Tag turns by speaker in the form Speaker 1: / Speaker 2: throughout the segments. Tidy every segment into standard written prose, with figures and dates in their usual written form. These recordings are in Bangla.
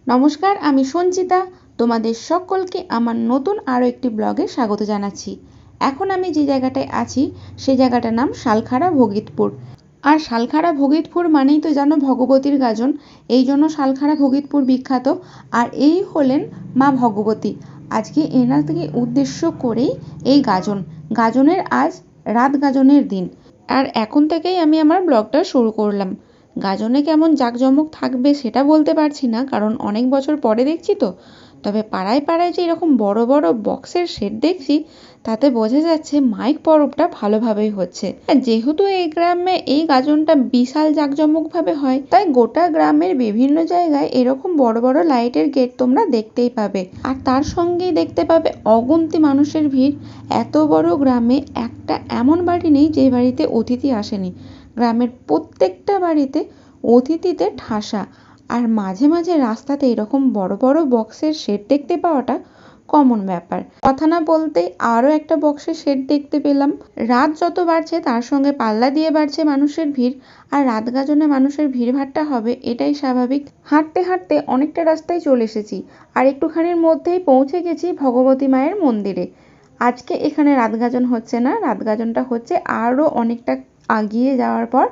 Speaker 1: নমস্কার, আমি সঞ্চিতা। তোমাদের সকলকে আমার নতুন আরও একটি ব্লগে স্বাগত জানাচ্ছি। এখন আমি যে জায়গাটায় আছি সেই জায়গাটার নাম শালখাড়া ভগীতপুর। আর শালখাড়া ভগীতপুর মানেই তো জানো ভগবতীর গাজন, এই জন্য শালখাড়া ভগীতপুর বিখ্যাত। আর এই হলেন মা ভগবতী। আজকে এনাকে উদ্দেশ্য করেই এই গাজনের আজ রাত গাজনের দিন। আর এখন থেকেই আমি আমার ব্লগটা শুরু করলাম। গাজনে কেমন জাঁকজমক থাকবে সেটা বলতে পারছি না, কারণ অনেক বছর পরে দেখছি তো। তবে পাড়ায় পাড়ায় যে এরকম বড় বড় বক্সের সেট দেখছি, তাতে বোঝা যাচ্ছে মাইক পরবটা ভালোভাবেই হচ্ছে। আর যেহেতু এই গ্রামে এই গাজনটা বিশাল জাঁকজমকভাবে হয়, তাই গোটা গ্রামের বিভিন্ন জায়গায় এরকম বড় বড় লাইটের গেট তোমরা দেখতেই পাবে। আর তার সঙ্গেই দেখতে পাবে অগুন্তি মানুষের ভিড়। এত বড় গ্রামে একটা এমন বাড়ি নেই যে বাড়িতে অতিথি আসেনি। গ্রামের প্রত্যেকটা বাড়িতে অতিথিতে ঠাসা। আর মাঝে মাঝে রাস্তাতে এরকম বড় বড় বক্সের শেড দেখতে পাওয়াটা কমন ব্যাপার। কথা না বলতেই আরও একটা বক্সের শেড দেখতে পেলাম। রাত যত বাড়ছে তার সঙ্গে পাল্লা দিয়ে বাড়ছে মানুষের ভিড়। আর রাত গাজনে মানুষের ভিড়ভাট্টা হবে, এটাই স্বাভাবিক। হাঁটতে হাঁটতে অনেকটা রাস্তায় চলে এসেছি, আর একটুখানির মধ্যেই পৌঁছে গেছি ভগবতী মায়ের মন্দিরে। আজকে এখানে রাত গাজন হচ্ছে না, রাত গাজনটা হচ্ছে আরও অনেকটা এগিয়ে যাওয়ার পর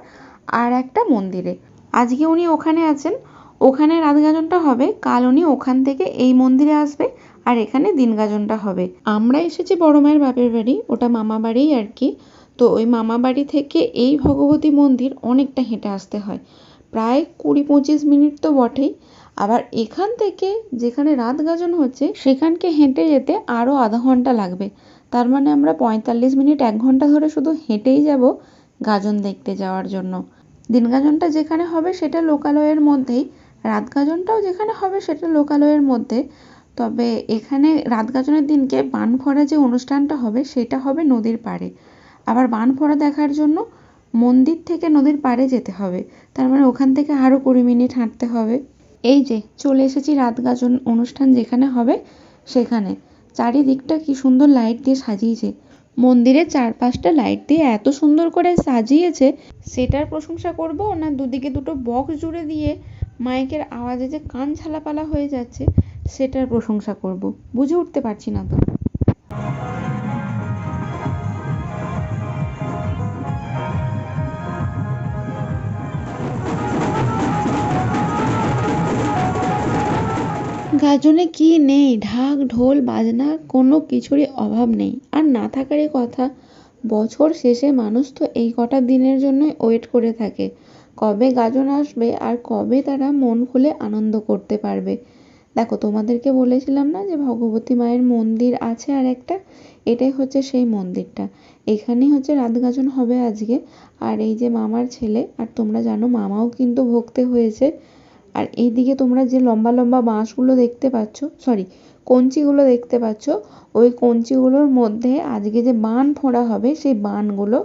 Speaker 1: আর একটা মন্দিরে। আজকে উনি ওখানে আছেন, ওখানে রাত গাজনটা হবে। কাল উনি ওখান থেকে এই মন্দিরে আসবে, আর এখানে দিন গাজনটা হবে। আমরা এসেছি বড় মায়ের বাপের বাড়ি, ওটা মামা বাড়িই আর কি। তো ওই মামা বাড়ি থেকে এই ভগবতী মন্দির অনেকটা হেঁটে আসতে হয়, প্রায় 20-25 মিনিট তো বটেই। আবার এখান থেকে যেখানে রাত গাজন হচ্ছে সেখানকে হেঁটে যেতে আরও আধা ঘন্টা লাগবে। তার মানে আমরা 45 মিনিট 1 ঘন্টা ধরে শুধু হেঁটেই যাব গাজন দেখতে যাওয়ার জন্য। দিন গাজনটা যেখানে হবে সেটা লোকালয়ের মধ্যেই, রাত গাজনটাও যেখানে হবে সেটা লোকালয়ের মধ্যে। তবে এখানে রাত গাজনের দিনকে বান ফোড়া যে অনুষ্ঠানটা হবে সেটা হবে নদীর পাড়ে। আবার বান ফোড়া দেখার জন্য মন্দির থেকে নদীর পাড়ে যেতে হবে, তার মানে ওখান থেকে আরও 20 মিনিট হাঁটতে হবে। এই যে চলে এসেছি রাত গাজন অনুষ্ঠান যেখানে হবে সেখানে। চারিদিকটা কি সুন্দর লাইট দিয়ে সাজিয়েছে, মন্দিরের চারপাশটা লাইট দিয়ে এত সুন্দর করে সাজিয়েছে, সেটার প্রশংসা করব না দুদিকে দুটো বক্স জুড়ে দিয়ে মাইকের আওয়াজে যে কান ঝালাপালা হয়ে যাচ্ছে সেটার প্রশংসা করব, বুঝে উঠতে পারছি না তো। গাজনে কি নেই, ঢাক ঢোল বাজনা কোনো কিছুরই অভাব নেই। আর না থাকারই কথা, বছর শেষে মানুষ তো এই কটা দিনের জন্যই ওয়েট করে থাকে, কবে গাজন আসবে আর কবে তারা মন খুলে আনন্দ করতে পারবে। দেখো, তোমাদেরকে বলেছিলাম না যে ভগবতী মায়ের মন্দির আছে আর একটা, এটাই হচ্ছে সেই মন্দিরটা। এখানেই হচ্ছে রাত গাজন হবে আজকে। আর এই যে মামার ছেলে, আর তোমরা জানো মামাও কিন্তু ভক্তে হয়েছে। আর এইদিকে তোমরা যে লম্বা লম্বা বাঁশগুলো দেখতে পাচ্ছ, সরি কঞ্চিগুলো দেখতে পাচ্ছ, ওই কঞ্চিগুলোর মধ্যে আজকে যে বান ফোড়া হবে সেই বানগুলো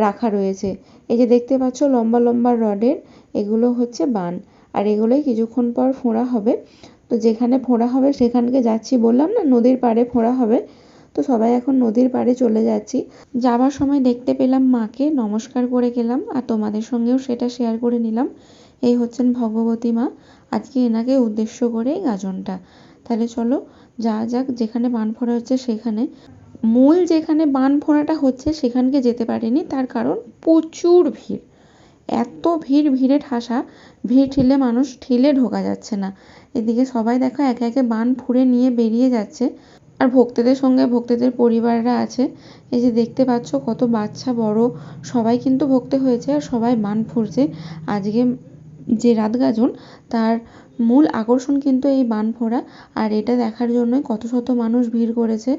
Speaker 1: রাখা রয়েছে। এই যে দেখতে পাচ্ছ লম্বা লম্বা রডের, এগুলো হচ্ছে বান। আর এগুলোই কিছুক্ষণ পর ফোড়া হবে। তো যেখানে ফোড়া হবে সেখানকে যাচ্ছি, বললাম না নদীর পাড়ে ফোড়া হবে। তো সবাই এখন নদীর পাড়ে চলে যাচ্ছি। যাবার সময় দেখতে পেলাম মাকে, নমস্কার করে গেলাম, আর তোমাদের সঙ্গেও সেটা শেয়ার করে নিলাম। এই হচ্ছেন ভগবতী মা, আজকে এনাকে উদ্দেশ্য করে গাজনটা। তাহলে চলো যা যাক, যেখানে বান ফোড়া হচ্ছে সেখানে। মূল যেখানে বান ফোড়াটা হচ্ছে সেখানকে যেতে পারিনি, তার কারণ প্রচুর ভিড়। এত ভিড়, ভিড়ে ঠাসা, ভিড় ঠেলে মানুষ ঠেলে ঢোকা যাচ্ছে না। এদিকে সবাই দেখো একে একে বান ফুঁড়ে নিয়ে বেরিয়ে যাচ্ছে। আর ভক্তদের সঙ্গে ভক্তদের পরিবাররা আছে। এই যে দেখতে পাচ্ছ কত বাচ্চা বড় সবাই কিন্তু ভক্তে হয়েছে, আর সবাই বান ফুঁড়ছে। আজকে যে রাত গাজন, তার মূল আকর্ষণ কিন্তু এই বান ফোড়া। আর এটা দেখার জন্যই কত শত মানুষ ভিড় করেছে।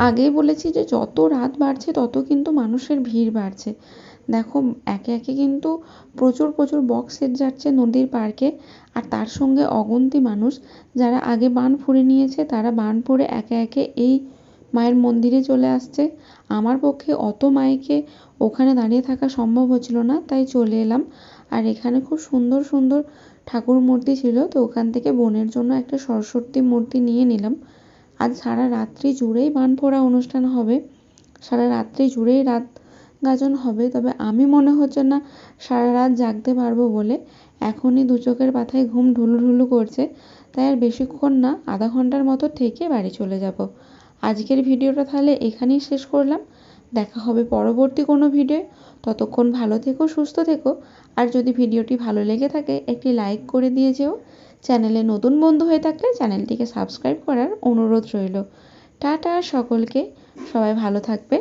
Speaker 1: আগেই বলেছি যে যত রাত বাড়ছে তত কিন্তু মানুষের ভিড় বাড়ছে। দেখো একে একে কিন্তু প্রচুর প্রচুর বক্স সেট যাচ্ছে নদীর পার্কে। আর তার সঙ্গে অগুন্তি মানুষ যারা আগে বান ফুঁড়ে নিয়েছে, তারা বান ফুঁড়ে একে একে এই মায়ের মন্দিরে চলে আসছে। আমার পক্ষে অত মাইকে ওখানে দাঁড়িয়ে থাকা সম্ভব হচ্ছিল না, তাই চলে এলাম। আর এখানে খুব সুন্দর সুন্দর ঠাকুর মূর্তি ছিল, তো ওখান থেকে বোনের জন্য একটা সরস্বতী মূর্তি নিয়ে নিলাম। আজ সারা রাত্রি জুড়েই বান ফোড়া অনুষ্ঠান হবে। সারা রাত্রি জুড়েই রাত গাজন হবে, তবে আমি মনে হচ্ছে না সারা রাত জাগতে পারবো বলে। এখনই দু চোখের পাতায় ঘুম ঢুলুঢুলু করছে, তাই আর বেশিক্ষণ না, আধা ঘন্টার মতো থেকে বাড়ি চলে যাব। আজকের ভিডিওটা তাহলে এখানেই শেষ করলাম। দেখা হবে পরবর্তী কোনো ভিডিও। ততক্ষণ ভালো থেকো, সুস্থ থেকো। আর যদি ভিডিওটি ভালো লেগে থাকে একটি লাইক করে দিয়ে যেও। চ্যানেলে নতুন বন্ধু হয়ে থাকলে চ্যানেলটিকে সাবস্ক্রাইব করার অনুরোধ রইল। টাটা সকলকে, সবাই ভালো থাকবে।